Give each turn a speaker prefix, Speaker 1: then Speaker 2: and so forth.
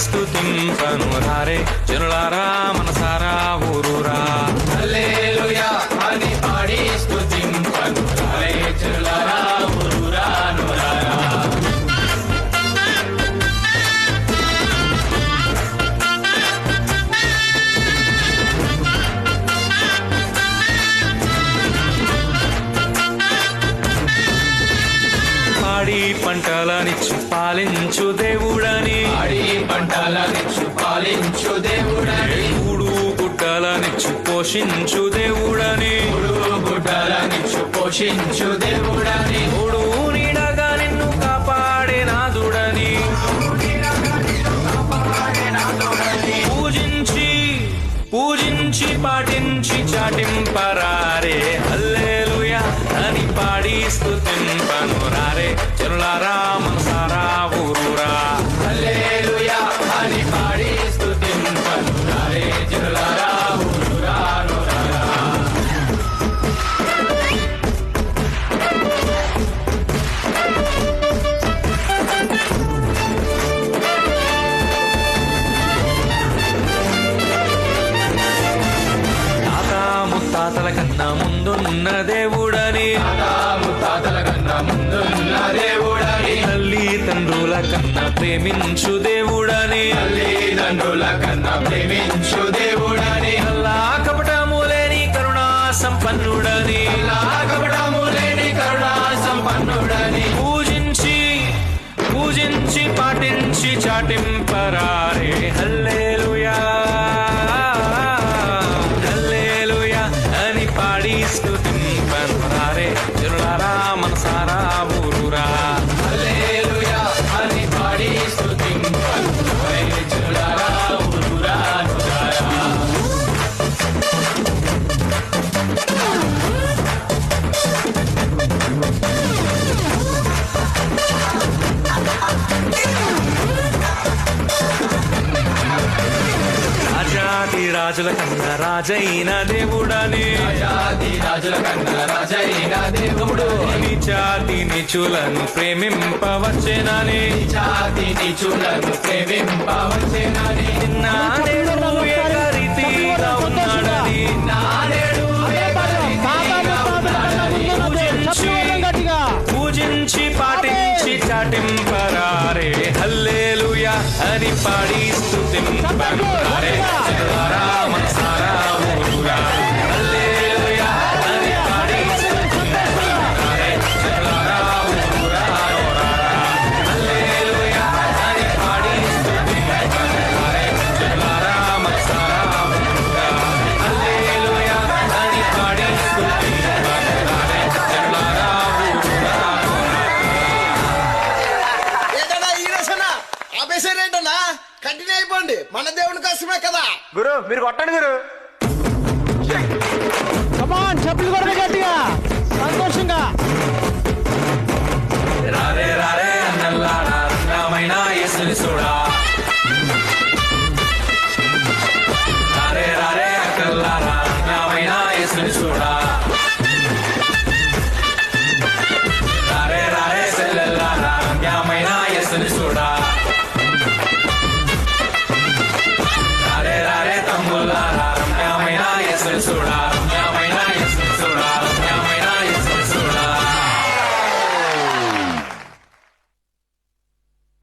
Speaker 1: స్తుతింపను రారే జనులారా మనసారా ఊరూరా.
Speaker 2: హల్లెలూయా అని పాడి స్తుతింపను రారే జనులారా ఊరూరా నూరారా.
Speaker 1: పాడి పంటలనిచ్చు పాలించు దేవుడని,
Speaker 2: పాడి పంటలనిచ్చు పాలించు దేవుడని,
Speaker 1: కూడు గుడ్డలనిచ్చు పోషించు దేవుడని,
Speaker 2: గుడ్డలనిచ్చు పోషించు దేవుడని,
Speaker 1: తోడు నీడగా నిన్ను కాపాడే నాదుడని, పూజించి పూజించి పాటించి చాటింపరారే హల్లెలూయా అని పాడి స్తుతింపను రారే జనులారా మనసారా ఊరూరా.
Speaker 2: హల్లెలూయా అని పాడి స్తుతింపను రారే జనులారా ఊరూరా నూరారా.
Speaker 1: తాత ముత్తాతల కన్నా ముందున్న దేవుడని,
Speaker 2: ముత్తాతల కన్నా ముందున్న దేవుడని,
Speaker 1: తల్లి తండ్రుల కన్నా ప్రేమించు దేవుడని,
Speaker 2: తల్లిదండ్రుల కన్నా ప్రేమించు దేవుడని,
Speaker 1: అల్లా కపటము లేని కరుణా సంపన్నుడని,
Speaker 2: కపటము లేని కరుణా సంపన్నుడని,
Speaker 1: పూజించి పూజించి పాటించి చాటింపరారే హల్లెలూయా హల్లెలూయా అని పాడి స్తుతింపను రారే జనులారా మనసారా ఊరూరా.
Speaker 2: హల్లెలూయా అని పాడి స్తుతింపను రారే జనులారా ఊరూరా నూరారా.
Speaker 1: రాజాది రాజుల కన్నా రాజైన దేవుడని,
Speaker 2: రాజాది రాజుల కన్నా రాజైన దేవుడు,
Speaker 1: నీచాతి నీచులను ప్రేమింపవచ్చెనని,
Speaker 2: జాతి నీచులను ప్రేమింపవచ్చెనని,
Speaker 1: నానేడు ఏకరీతిగా ఉన్నాడని,
Speaker 2: నానేడు
Speaker 1: పూజించి పాటించి చాటింపరారే హల్లెలూయా అని పాడి స్తుతింపను రారే జనులారా మనసారా ఊరూరా. హల్లెలూయా అని పాడి స్తుతింపను రారే జనులారా ఊరూరా నూరారా. హల్లెలూయా అని పాడి స్తుతింపను రారే జనులారా మనసారా ఊరూరా. హల్లెలూయా అని పాడి స్తుతింపను రారే జనులారా ఊరూరా.
Speaker 3: ఏంటన్నా ఈ రసన ఆపేసారేంటన్నా? కంటిన్యూ అయిపోండి, మన దేవుని కోసమే కదా.
Speaker 4: గురు మీరు కొట్టండి గురు.
Speaker 5: కమాన్ చెప్పులు కొడతాయి గట్టిగా.